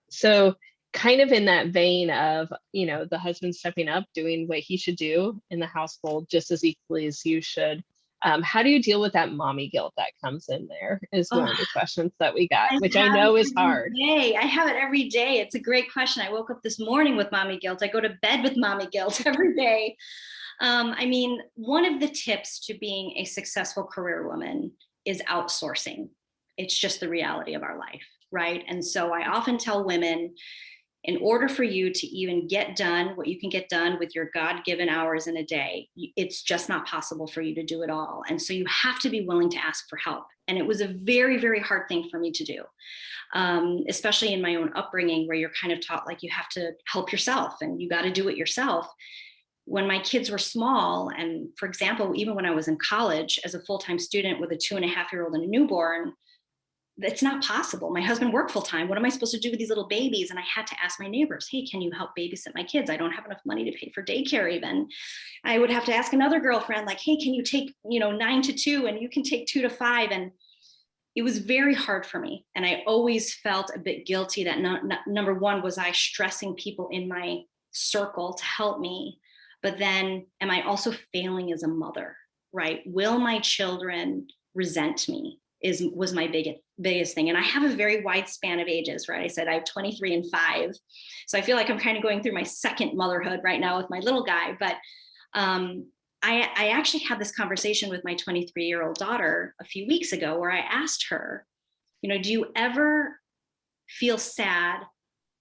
So kind of in that vein of, the husband stepping up, doing what he should do in the household just as equally as you should. How do you deal with that mommy guilt that comes in there is one of the questions that we got, which I know is hard. I have it every day. It's a great question. I woke up this morning with mommy guilt. I go to bed with mommy guilt every day. One of the tips to being a successful career woman is outsourcing. It's just the reality of our life, right? And so I often tell women, in order for you to even get done what you can get done with your God-given hours in a day, it's just not possible for you to do it all. And so you have to be willing to ask for help. And it was a very, very hard thing for me to do, especially in my own upbringing, where you're kind of taught like you have to help yourself and you got to do it yourself. When my kids were small, and for example, even when I was in college as a full-time student with a 2.5-year-old and a newborn, it's not possible. My husband worked full time. What am I supposed to do with these little babies? And I had to ask my neighbors, hey, can you help babysit my kids? I don't have enough money to pay for daycare even. I would have to ask another girlfriend, like, hey, can you take, 9 to 2 and you can take 2 to 5? And it was very hard for me. And I always felt a bit guilty that number one, was I stressing people in my circle to help me? But then am I also failing as a mother, right? Will my children resent me? Was my biggest thing. And I have a very wide span of ages, right? I said I have 23 and 5. So I feel like I'm kind of going through my second motherhood right now with my little guy. But I actually had this conversation with my 23-year-old daughter a few weeks ago, where I asked her, do you ever feel sad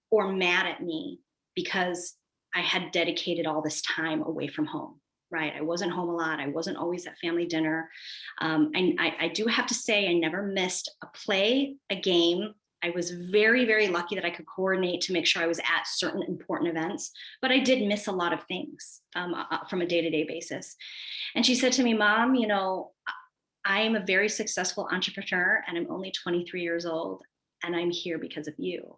or mad at me because I had dedicated all this time away from home? Right. I wasn't home a lot. I wasn't always at family dinner. And I do have to say, I never missed a play, a game. I was very, very lucky that I could coordinate to make sure I was at certain important events, but I did miss a lot of things from a day-to-day basis. And she said to me, Mom, I am a very successful entrepreneur and I'm only 23 years old and I'm here because of you.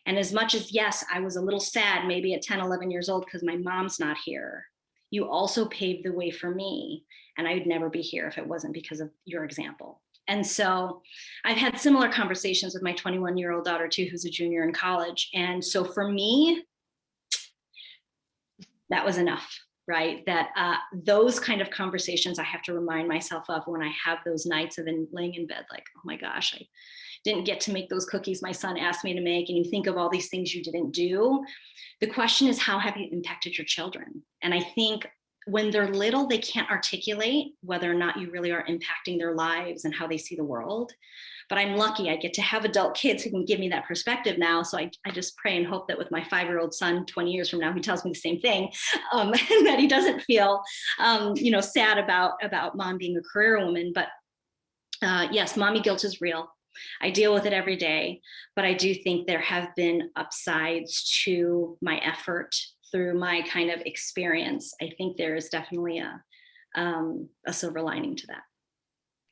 And as much as, yes, I was a little sad maybe at 10, 11 years old because my mom's not here, you also paved the way for me, and I would never be here if it wasn't because of your example. And so I've had similar conversations with my 21-year-old daughter too, who's a junior in college. And so for me, that was enough, right? That those kind of conversations I have to remind myself of when I have those nights of laying in bed, like, oh my gosh, I didn't get to make those cookies my son asked me to make. And you think of all these things you didn't do. The question is, how have you impacted your children? And I think when they're little, they can't articulate whether or not you really are impacting their lives and how they see the world. but I'm lucky I get to have adult kids who can give me that perspective now. So I just pray and hope that with my 5-year-old son, 20 years from now, he tells me the same thing, and that he doesn't feel, sad about mom being a career woman. But yes, mommy guilt is real. I deal with it every day, but I do think there have been upsides to my effort through my kind of experience. I think there is definitely a silver lining to that.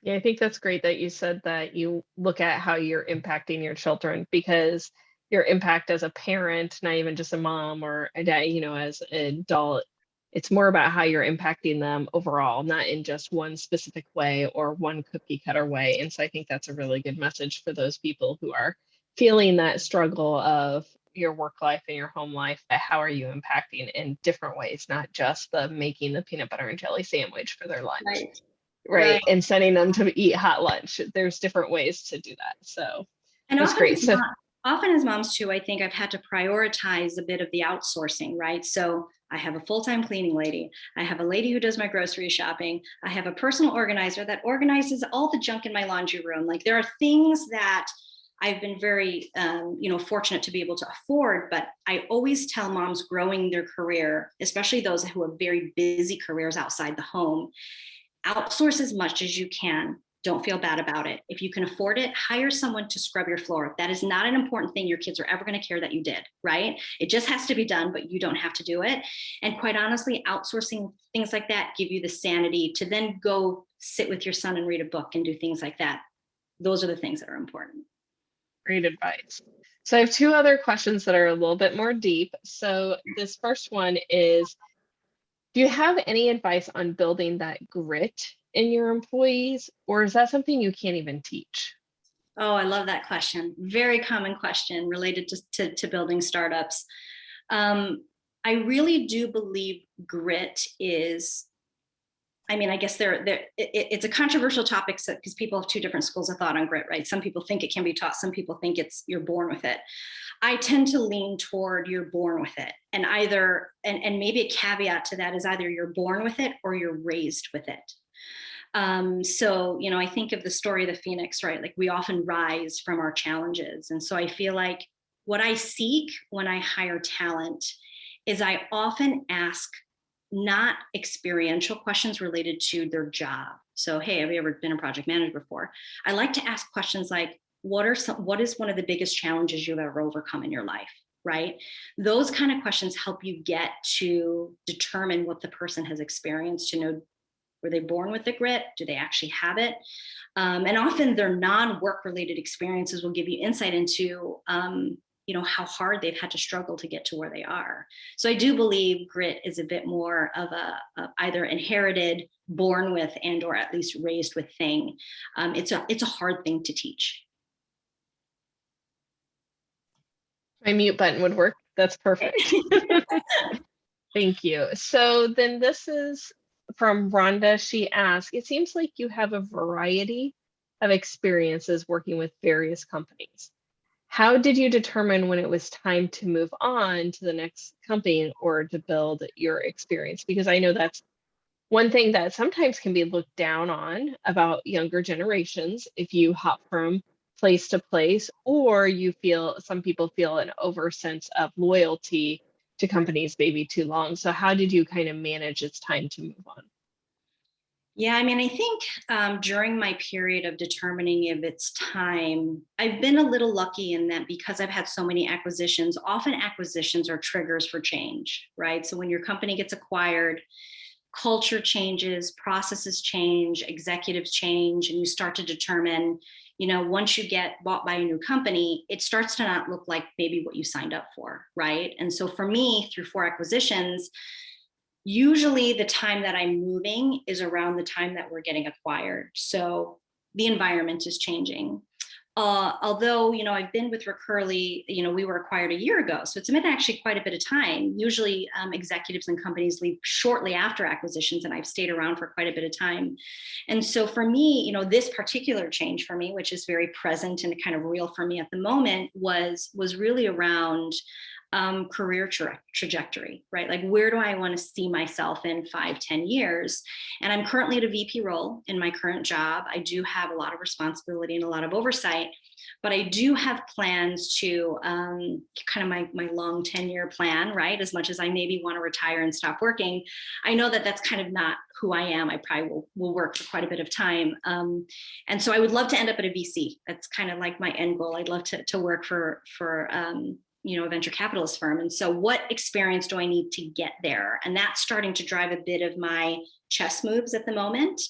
Yeah, I think that's great that you said that you look at how you're impacting your children, because your impact as a parent, not even just a mom or a dad, as an adult, it's more about how you're impacting them overall, not in just one specific way or one cookie cutter way. And so I think that's a really good message for those people who are feeling that struggle of your work life and your home life, but how are you impacting in different ways, not just the making the peanut butter and jelly sandwich for their lunch. Right. And sending them to eat hot lunch. There's different ways to do that. So and that's great. So often as moms too, I think I've had to prioritize a bit of the outsourcing, right? So I have a full-time cleaning lady. I have a lady who does my grocery shopping. I have a personal organizer that organizes all the junk in my laundry room. Like, there are things that I've been very, fortunate to be able to afford, but I always tell moms growing their career, especially those who have very busy careers outside the home, outsource as much as you can. Don't feel bad about it. If you can afford it, hire someone to scrub your floor. That is not an important thing your kids are ever going to care that you did, right? It just has to be done, but you don't have to do it. And quite honestly, outsourcing things like that give you the sanity to then go sit with your son and read a book and do things like that. Those are the things that are important. great advice. So I have two other questions that are a little bit more deep. So this first one is, do you have any advice on building that grit in your employees, or is that something you can't even teach? Oh, I love that question. Very common question related to building startups. I really do believe grit is, I guess it's a controversial topic because people have two different schools of thought on grit, right? Some people think it can be taught. Some people think you're born with it. I tend to lean toward you're born with it, and maybe a caveat to that is either you're born with it or you're raised with it. So, I think of the story of the Phoenix, right? Like, we often rise from our challenges. And so I feel like what I seek when I hire talent is I often ask not experiential questions related to their job. So, hey, have you ever been a project manager before? I like to ask questions like, what is one of the biggest challenges you've ever overcome in your life, right? Those kind of questions help you get to determine what the person has experienced, to know, were they born with the grit? Do they actually have it? And often their non-work related experiences will give you insight into how hard they've had to struggle to get to where they are. So I do believe grit is a bit more of a either inherited, born with, and or at least raised with thing. It's a hard thing to teach. My mute button would work. That's perfect. Thank you. So then this is from Rhonda. She asked, it seems like you have a variety of experiences working with various companies. How did you determine when it was time to move on to the next company or to build your experience? Because I know that's one thing that sometimes can be looked down on about younger generations. If you hop from place to place, or some people feel an over sense of loyalty to companies maybe too long. So how did you kind of manage it's time to move on? Yeah, I think during my period of determining if it's time, I've been a little lucky in that because I've had so many acquisitions, often acquisitions are triggers for change, right? So when your company gets acquired, culture changes, processes change, executives change, and you start to determine, once you get bought by a new company, it starts to not look like maybe what you signed up for, right? And so for me, through 4 acquisitions, usually the time that I'm moving is around the time that we're getting acquired. So the environment is changing. Although, I've been with Recurly, we were acquired a year ago. So it's been actually quite a bit of time. Usually executives and companies leave shortly after acquisitions, and I've stayed around for quite a bit of time. And so for me, this particular change for me, which is very present and kind of real for me at the moment, was really around career trajectory, right? Like, where do I want to see myself in 5-10 years? And I'm currently at a VP role in my current job. I do have a lot of responsibility and a lot of oversight, but I do have plans to kind of my long tenure plan, right? As much as I maybe want to retire and stop working, I know that that's kind of not who I am. I probably will work for quite a bit of time. And so I would love to end up at a VC. That's kind of like my end goal. I'd love to work for a venture capitalist firm. And so what experience do I need to get there? And that's starting to drive a bit of my chess moves at the moment.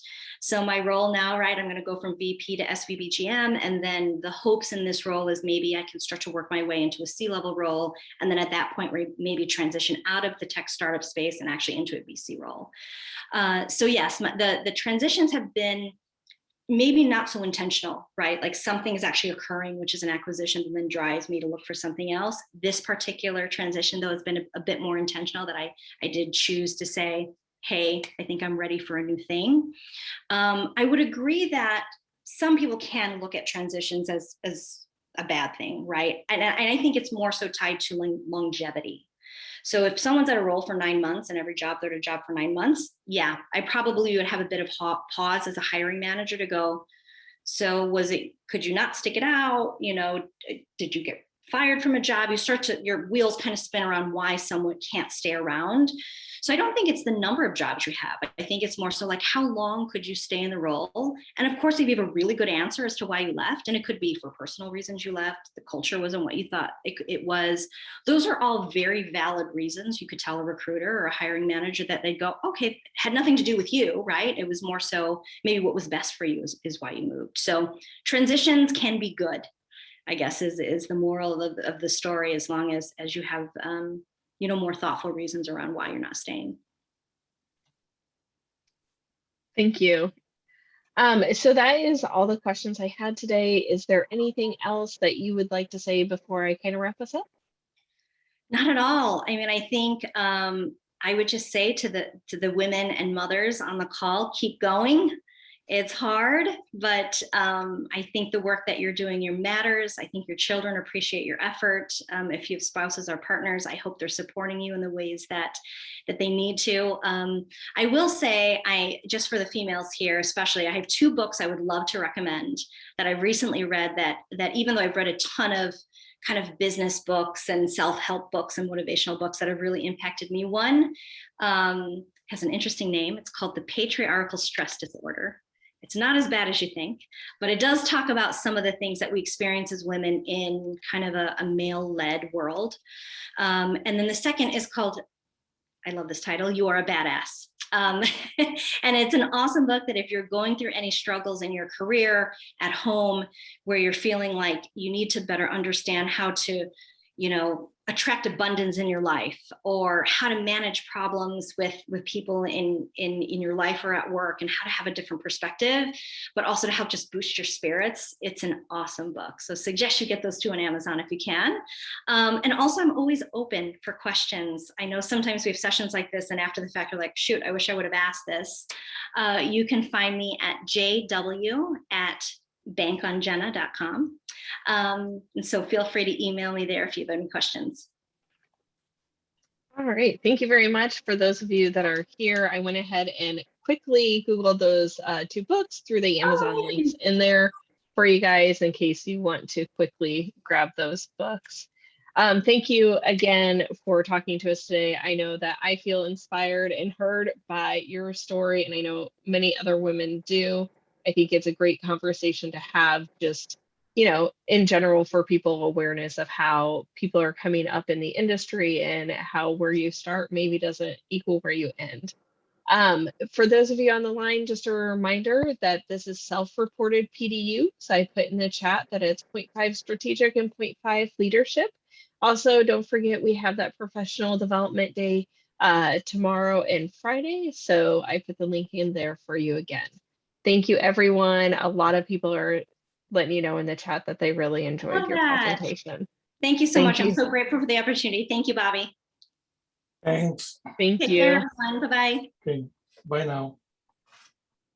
So my role now, right, I'm going to go from VP to SVP GM. And then the hopes in this role is maybe I can start to work my way into a C-level role. And then at that point, maybe transition out of the tech startup space and actually into a VC role. So yes, the transitions have been maybe not so intentional, right? Like something is actually occurring, which is an acquisition, and then drives me to look for something else. This particular transition, though, has been a bit more intentional, that I did choose to say, hey, I think I'm ready for a new thing. I would agree that some people can look at transitions as a bad thing, right? And I think it's more so tied to longevity. So if someone's at a role for 9 months and every job, they're at a job for 9 months, yeah, I probably would have a bit of pause as a hiring manager to go, so could you not stick it out? Did you get fired from a job? Your wheels kind of spin around why someone can't stay around. So I don't think it's the number of jobs you have. I think it's more so like, how long could you stay in the role? And of course, if you have a really good answer as to why you left, and it could be for personal reasons you left, the culture wasn't what you thought it was, those are all very valid reasons. You could tell a recruiter or a hiring manager that they'd go, okay, it had nothing to do with you, right? It was more so maybe what was best for you is why you moved. So transitions can be good, I guess, is the moral of the story, as long as you have more thoughtful reasons around why you're not staying. Thank you. So that is all the questions I had today. Is there anything else that you would like to say before I kind of wrap us up? Not at all. I mean, I think I would just say to the women and mothers on the call, keep going. It's hard, but I think the work that you're doing matters. I think your children appreciate your effort. If you have spouses or partners, I hope they're supporting you in the ways that they need to. I will say, just for the females here, especially, I have 2 books I would love to recommend that I've recently read that even though I've read a ton of kind of business books and self-help books and motivational books that have really impacted me. One has an interesting name. It's called The Patriarchal Stress Disorder. It's not as bad as you think, but it does talk about some of the things that we experience as women in kind of a male-led world. And then the second is called, I love this title, You Are a Badass. And it's an awesome book that if you're going through any struggles in your career, at home, where you're feeling like you need to better understand how to, attract abundance in your life, or how to manage problems with people in your life or at work, and how to have a different perspective, but also to help just boost your spirits. It's an awesome book. So suggest you get those 2 on Amazon if you can. And also, I'm always open for questions. I know sometimes we have sessions like this, and after the fact, you're like, shoot, I wish I would have asked this. You can find me at jw@bankonjenna.com. And so feel free to email me there if you have any questions. All right. Thank you very much. For those of you that are here, I went ahead and quickly Googled those 2 books through the Amazon links in there for you guys in case you want to quickly grab those books. Thank you again for talking to us today. I know that I feel inspired and heard by your story, and I know many other women do. I think it's a great conversation to have, just in general, for people, awareness of how people are coming up in the industry and how where you start maybe doesn't equal where you end. For those of you on the line, just a reminder that this is self-reported PDU. So I put in the chat that it's 0.5 strategic and 0.5 leadership. Also, don't forget we have that professional development day tomorrow and Friday. So I put the link in there for you again. Thank you, everyone. A lot of people are letting you know in the chat that they really enjoyed your presentation. Thank you so much. I'm so grateful for the opportunity. Thank you, Bobby. Thanks. Thank Take you. care, everyone. Bye-bye. Okay, bye now.